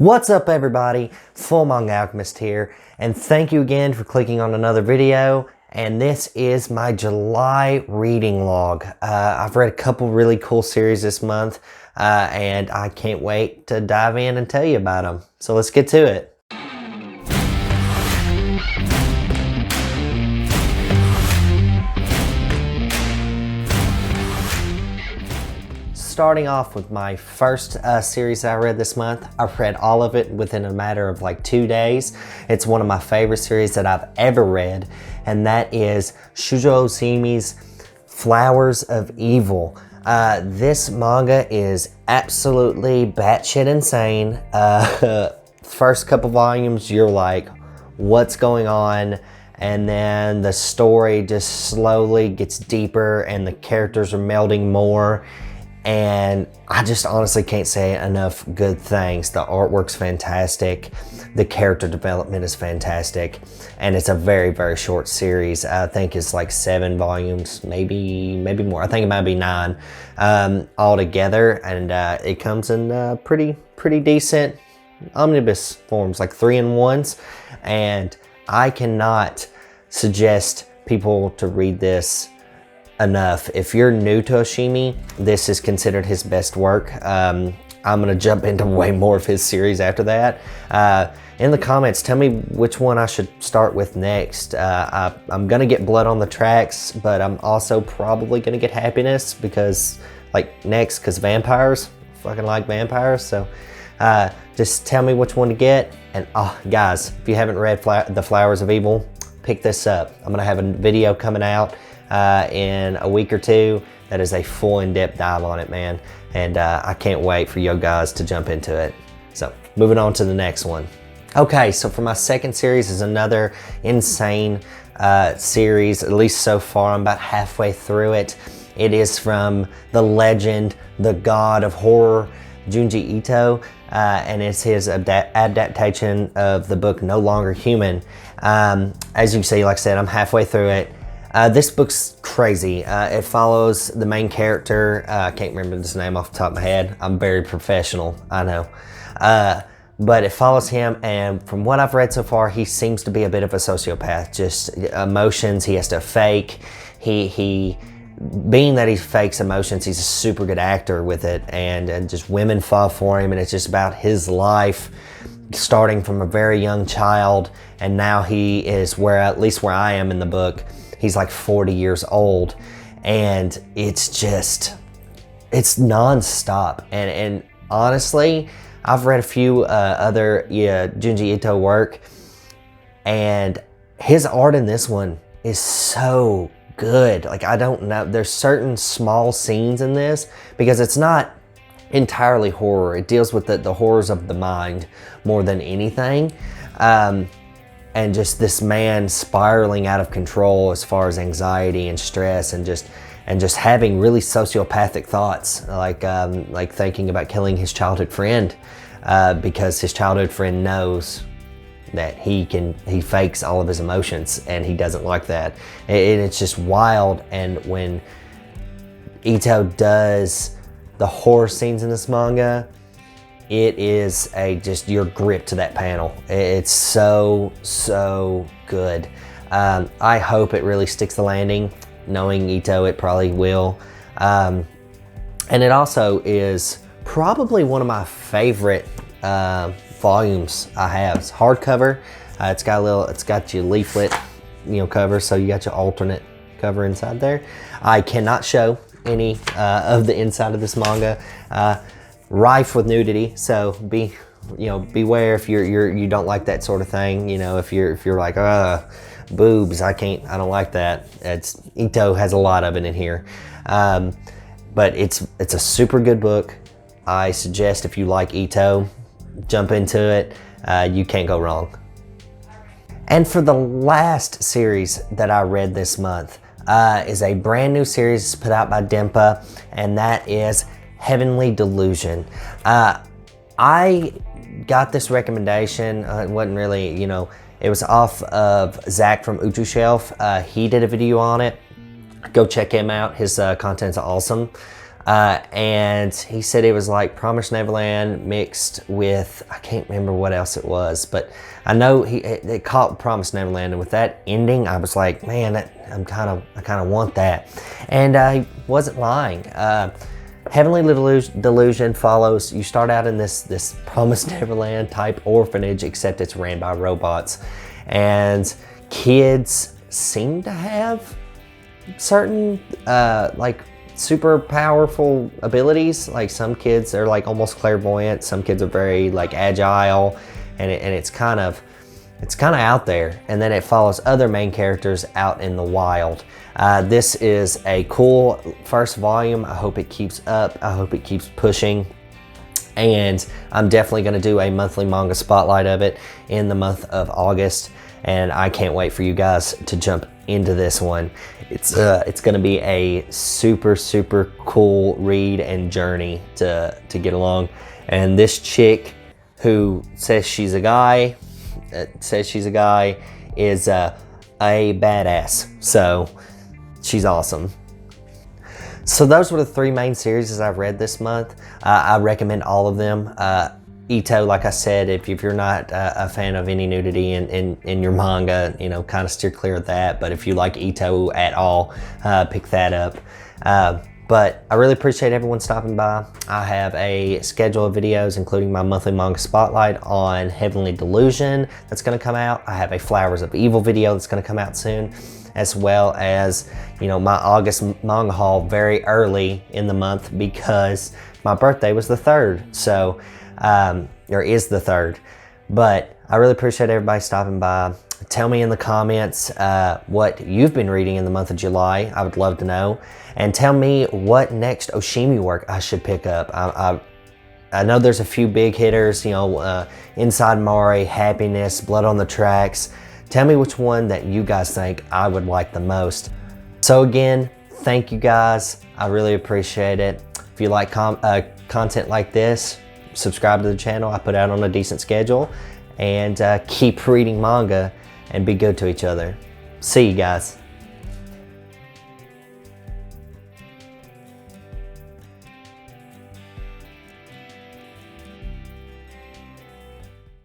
What's up everybody, Full Manga Alchemist here, and thank you again for clicking on another video. And this is my July reading log. I've read a couple really cool series this month, and I can't wait to dive in and tell you about them. So let's get to it. Starting off with my first series I read this month. I've read all of it within a matter of like 2 days. It's one of my favorite series that I've ever read, and that is Shujo Oshimi's Flowers of Evil. This manga is absolutely batshit insane. First couple volumes, you're like, what's going on? And then the story just slowly gets deeper and the characters are melding more. And I just honestly can't say enough good things. The artwork's fantastic. The character development is fantastic. And it's a very, very short series. I think it's like 7 volumes, maybe more. I think it might be 9 altogether. And it comes in pretty decent omnibus forms, like 3-in-1s. And I cannot suggest people to read this enough. If you're new to Oshimi, this is considered his best work. I'm gonna jump into way more of his series after that. In the comments, tell me which one I should start with next. I'm gonna get Blood on the Tracks, but I'm also probably gonna get Happiness because vampires, fucking like vampires. So just tell me which one to get. And guys, if you haven't read The Flowers of Evil, pick this up. I'm gonna have a video coming out in a week or two that is a full in-depth dive on it, man, and I can't wait for you guys to jump into it. So moving on to the next one. Okay, so for my second series is another insane series, at least so far. I'm about halfway through it. It is from the legend, the god of horror, Junji Ito, and it's his adaptation of the book No Longer Human. As you can see, like I said, I'm halfway through it. This book's crazy. It follows the main character. I can't remember his name off the top of my head. I'm very professional, I know. But it follows him, and from what I've read so far, he seems to be a bit of a sociopath. Just emotions he has to fake. Being that he fakes emotions, he's a super good actor with it, and just women fall for him, and it's just about his life, starting from a very young child, and now he is at least where I am in the book. He's like 40 years old, and it's non-stop. And honestly, I've read a few other Junji Ito work, and his art in this one is so good. Like, I don't know, there's certain small scenes in this, because it's not entirely horror. It deals with the horrors of the mind more than anything. And just this man spiraling out of control as far as anxiety and stress, and just having really sociopathic thoughts, like thinking about killing his childhood friend, because his childhood friend knows that he fakes all of his emotions, and he doesn't like that. And it's just wild. And when Ito does the horror scenes in this manga, it is just your grip to that panel. It's so good. I hope it really sticks the landing. Knowing Ito, it probably will. And it also is probably one of my favorite volumes I have. It's hardcover. It's got your leaflet, cover, so you got your alternate cover inside there. I cannot show any of the inside of this manga. Rife with nudity, so beware if you don't like that sort of thing. If you're like, boobs, I don't like that. Ito has a lot of it in here, but it's a super good book. I suggest if you like Ito, jump into it. You can't go wrong. And for the last series that I read this month is a brand new series put out by Dempa, and that is Heavenly Delusion. I got this recommendation. It wasn't really, it was off of Zach from Uchu Shelf. He did a video on it. Go check him out. His content's awesome. And he said it was like Promised Neverland mixed with, I can't remember what else it was, but I know it caught Promised Neverland, and with that ending, I was like, man, I kind of want that. And he wasn't lying. Heavenly Delusion follows, you start out in this Promised Neverland type orphanage, except it's ran by robots. And kids seem to have certain like super powerful abilities. Like some kids are like almost clairvoyant, some kids are very like agile, and it's kind of out there. And then it follows other main characters out in the wild. This is a cool first volume. I hope it keeps up. I hope it keeps pushing. And I'm definitely going to do a monthly manga spotlight of it in the month of August. And I can't wait for you guys to jump into this one. It's going to be a super, super cool read and journey to get along. And this chick who says she's a guy, is a badass. So she's awesome. So those were the 3 main series I've read this month. I recommend all of them. Ito, like I said, if you're not a fan of any nudity in your manga, you know, kind of steer clear of that. But if you like Ito at all, pick that up. But I really appreciate everyone stopping by. I have a schedule of videos, including my monthly manga spotlight on Heavenly Delusion that's going to come out. I have a Flowers of Evil video that's going to come out soon, as well as, you know, my August manga haul very early in the month because my birthday was the 3rd. So, or is the 3rd. But I really appreciate everybody stopping by. Tell me in the comments what you've been reading in the month of July. I would love to know. And tell me what next Oshimi work I should pick up. I know there's a few big hitters, you know, Inside Mari, Happiness, Blood on the Tracks. Tell me which one that you guys think I would like the most. So again, thank you guys. I really appreciate it. If you like content like this, subscribe to the channel. I put out on a decent schedule. And keep reading manga and be good to each other. See you guys.